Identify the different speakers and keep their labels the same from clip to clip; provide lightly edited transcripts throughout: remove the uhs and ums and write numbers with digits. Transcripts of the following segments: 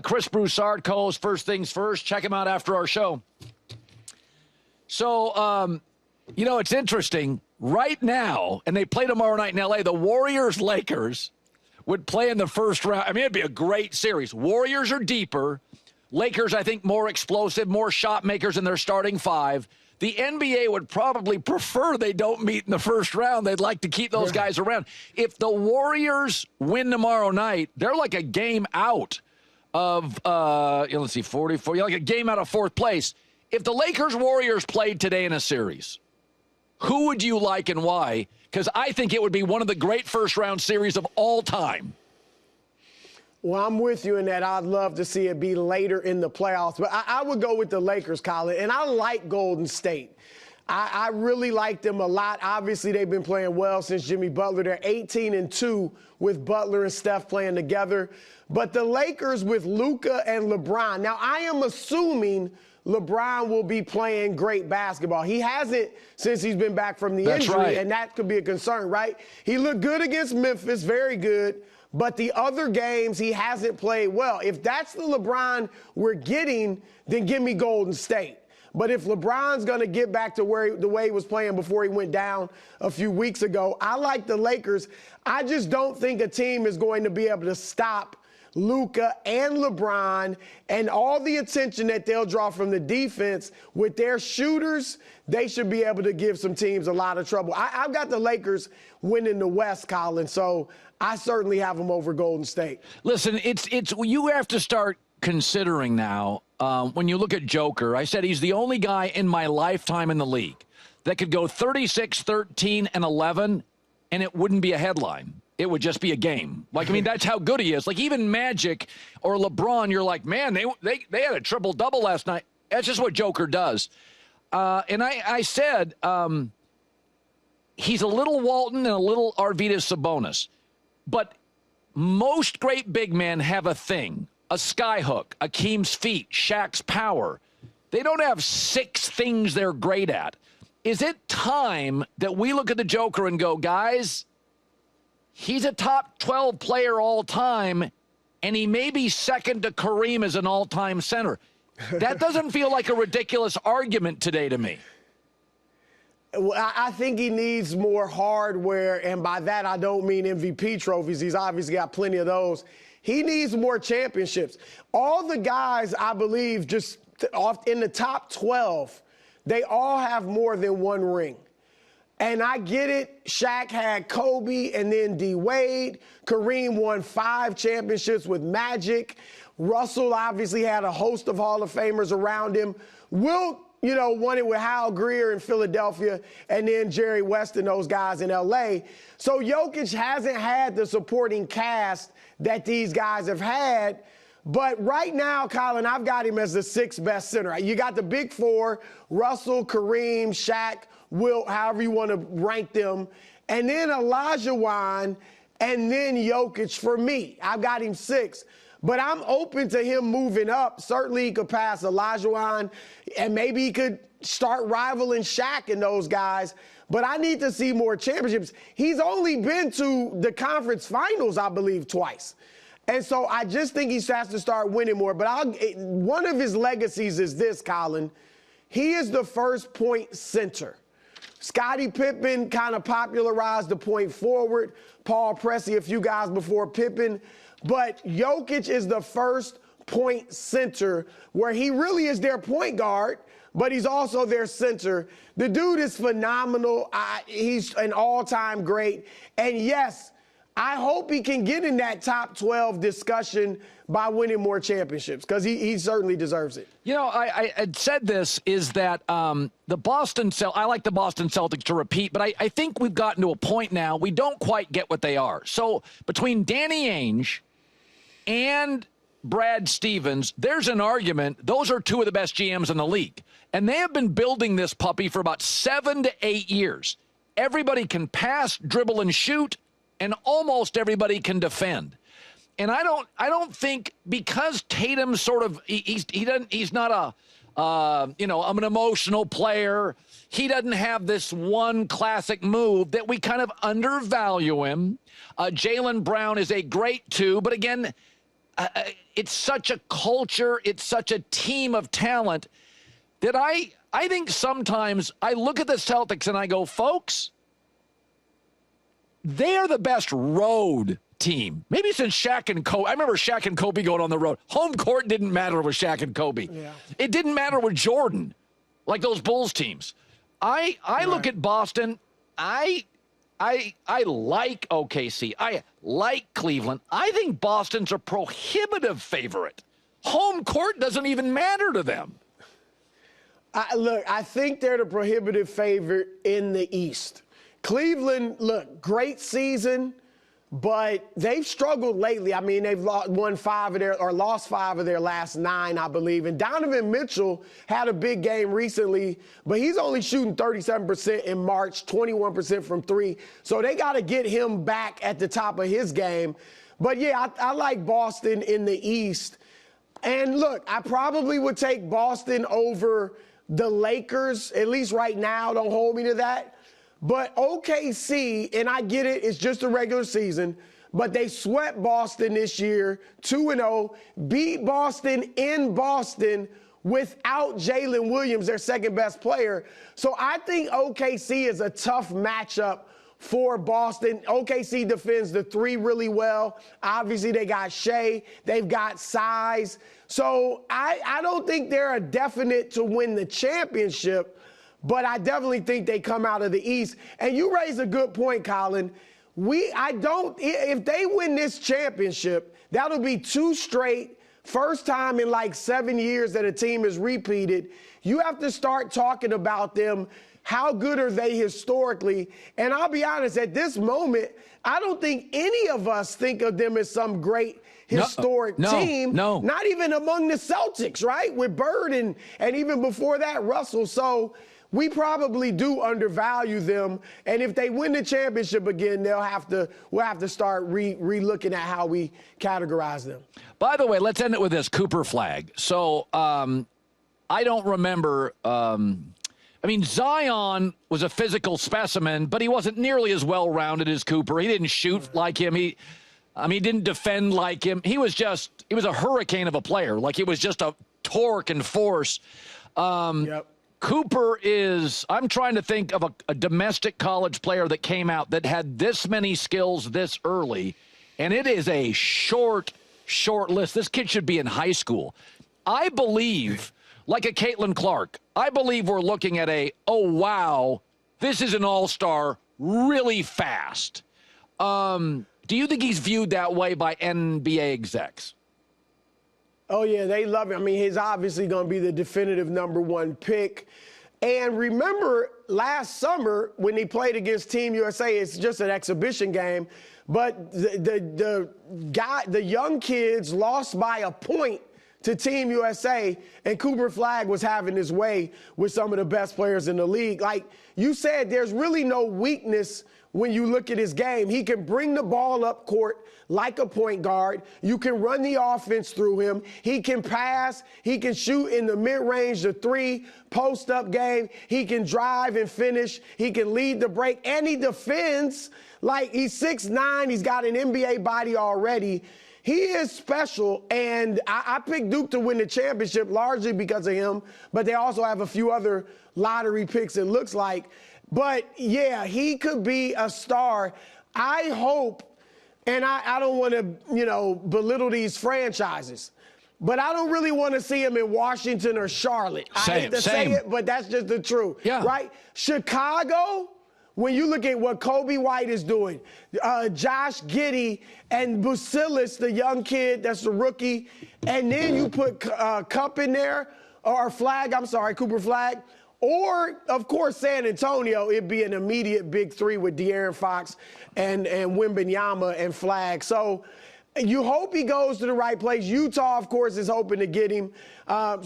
Speaker 1: Chris Broussard, co-host First Things First. Check him out after our show. So, it's interesting. Right now, and they play tomorrow night in L.A., the Warriors-Lakers would play in the first round. I mean, it'd be a great series. Warriors are deeper. Lakers, I think, more explosive, more shot makers in their starting five. The NBA would probably prefer they don't meet in the first round. They'd like to keep those guys around. If the Warriors win tomorrow night, they're like a game out of, 44. Like a game out of fourth place. If the Lakers-Warriors played today in a series, who would you like and why? Because I think it would be one of the great first-round series of all time.
Speaker 2: Well, I'm with you in that. I'd love to see it be later in the playoffs. But I would go with the Lakers, Colin. And I like Golden State. I really like them a lot. Obviously, they've been playing well since Jimmy Butler. They're 18-2 with Butler and Steph playing together. But the Lakers with Luka and LeBron. Now, I am assuming LeBron will be playing great basketball. He hasn't since he's been back from the injury,
Speaker 1: right.
Speaker 2: And that could be a concern, right? He looked good against Memphis, very good. But the other games, he hasn't played well. If that's the LeBron we're getting, then give me Golden State. But if LeBron's going to get back to the way he was playing before he went down a few weeks ago, I like the Lakers. I just don't think a team is going to be able to stop Luka and LeBron and all the attention that they'll draw from the defense with their shooters. They should be able to give some teams a lot of trouble. I've got the Lakers winning the West, Colin, so I certainly have them over Golden State.
Speaker 1: Listen, it's you have to start considering now, when you look at Joker, I said he's the only guy in my lifetime in the league that could go 36, 13, and 11, and it wouldn't be a headline. It would just be a game. Like, I mean, that's how good he is. Like, even Magic or LeBron, you're like, man, they had a triple-double last night. That's just what Joker does. And I said he's a little Walton and a little Arvydas Sabonis. But most great big men have a thing, a skyhook, Akeem's feet, Shaq's power. They don't have 6 things they're great at. Is it time that we look at the Joker and go, guys, he's a top 12 player all time, and he may be second to Kareem as an all-time center. That doesn't feel like a ridiculous argument today to me.
Speaker 2: Well, I think he needs more hardware, and by that I don't mean MVP trophies. He's obviously got plenty of those. He needs more championships. All the guys, I believe, just off in the top 12, they all have more than one ring. And I get it. Shaq had Kobe and then D-Wade. Kareem won 5 championships with Magic. Russell obviously had a host of Hall of Famers around him. Wilt, won it with Hal Greer in Philadelphia and then Jerry West and those guys in L.A. So Jokic hasn't had the supporting cast that these guys have had. But right now, Colin, I've got him as the 6th best center. You got the big 4, Russell, Kareem, Shaq, Wilt, however you want to rank them, and then Olajuwon, and then Jokic for me. I've got him 6. But I'm open to him moving up. Certainly he could pass Olajuwon, and maybe he could start rivaling Shaq and those guys. But I need to see more championships. He's only been to the conference finals, I believe, twice. And so I just think he has to start winning more. But one of his legacies is this, Colin. He is the first point center. Scottie Pippen kind of popularized the point forward. Paul Pressey, a few guys before Pippen. But Jokic is the first point center where he really is their point guard, but he's also their center. The dude is phenomenal. He's an all-time great. And, yes, I hope he can get in that top 12 discussion by winning more championships because he certainly deserves it.
Speaker 1: I had said this is that the Boston Celtics, I like the Boston Celtics to repeat, but I think we've gotten to a point now we don't quite get what they are. So between Danny Ainge and Brad Stevens, there's an argument. Those are 2 of the best GMs in the league. And they have been building this puppy for about 7 to 8 years. Everybody can pass, dribble, and shoot, and almost everybody can defend. And I don't think because Tatum sort of he's not I'm an emotional player. He doesn't have this one classic move that we kind of undervalue him. Jaylen Brown is a great 2, but again, it's such a culture, it's such a team of talent that I think sometimes I look at the Celtics and I go, folks, they're the best road team. Maybe since Shaq and Kobe. I remember Shaq and Kobe going on the road. Home court didn't matter with Shaq and Kobe.
Speaker 2: Yeah.
Speaker 1: It didn't matter with Jordan, like those Bulls teams. I look at Boston. I like OKC. I like Cleveland. I think Boston's a prohibitive favorite. Home court doesn't even matter to them.
Speaker 2: Look, I think they're the prohibitive favorite in the East. Cleveland, look, great season, but they've struggled lately. I mean, they've lost 5 of their last 9, I believe. And Donovan Mitchell had a big game recently, but he's only shooting 37% in March, 21% from 3. So they got to get him back at the top of his game. But, yeah, I like Boston in the East. And, look, I probably would take Boston over the Lakers, at least right now. Don't hold me to that. But OKC, and I get it, it's just a regular season, but they swept Boston this year, 2-0, beat Boston in Boston without Jalen Williams, their second-best player. So I think OKC is a tough matchup for Boston. OKC defends the 3 really well. Obviously, they got Shai. They've got size. So I don't think they're a definite to win the championship, but I definitely think they come out of the East. And you raise a good point, Colin. If they win this championship, that'll be 2 straight, first time in like 7 years that a team has repeated. You have to start talking about them. How good are they historically? And I'll be honest, at this moment, I don't think any of us think of them as some great historic team.
Speaker 1: No.
Speaker 2: Not even among the Celtics, right? With Bird and even before that, Russell. So we probably do undervalue them, and if they win the championship again, we'll have to start re-looking at how we categorize them.
Speaker 1: By the way, let's end it with this Cooper flag. So I don't remember. I mean, Zion was a physical specimen, but he wasn't nearly as well-rounded as Cooper. He didn't shoot like him. He didn't defend like him. He was a hurricane of a player. Like, it was just a torque and force.
Speaker 2: Yep.
Speaker 1: Cooper I'm trying to think of a domestic college player that came out that had this many skills this early, and it is a short list. This kid should be in high school. I believe, like a Caitlin Clark, I believe we're looking at oh, wow, this is an all-star really fast. Do you think he's viewed that way by NBA execs?
Speaker 2: Oh, yeah, they love him. I mean, he's obviously going to be the definitive number 1 pick. And remember last summer when he played against Team USA, it's just an exhibition game, but the young kids lost by a point to Team USA, and Cooper Flag was having his way with some of the best players in the league. Like you said, there's really no weakness when you look at his game. He can bring the ball up court like a point guard. You can run the offense through him. He can pass. He can shoot in the mid-range, the 3, post-up game. He can drive and finish. He can lead the break, and he defends. Like, he's 6'9". He's got an NBA body already. He is special, and I picked Duke to win the championship largely because of him, but they also have a few other lottery picks, it looks like. But, yeah, he could be a star. I hope, and I don't want to, belittle these franchises, but I don't really want to see him in Washington or Charlotte. I hate to say it, but that's just the truth.
Speaker 1: Yeah.
Speaker 2: Right? Chicago, when you look at what Kobe White is doing, Josh Giddey and Busilis, the young kid that's the rookie, and then you put Cup in there, or Flag, Cooper Flag, or, of course, San Antonio, it'd be an immediate big 3 with De'Aaron Fox and Wembanyama and Flag. So you hope he goes to the right place. Utah, of course, is hoping to get him. Colin,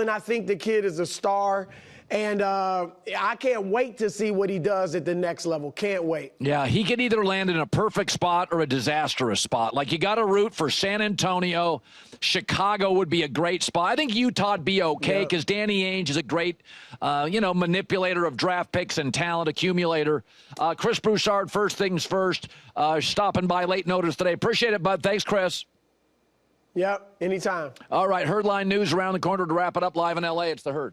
Speaker 2: I think the kid is a star. And I can't wait to see what he does at the next level. Can't wait.
Speaker 1: Yeah, he could either land in a perfect spot or a disastrous spot. Like, you got to root for San Antonio. Chicago would be a great spot. I think Utah'd be okay because Danny Ainge is a great, manipulator of draft picks and talent accumulator. Chris Broussard, first things first, stopping by late notice today. Appreciate it, bud. Thanks, Chris.
Speaker 2: Yep, anytime.
Speaker 1: All right, Herdline News around the corner to wrap it up live in L.A. It's The Herd.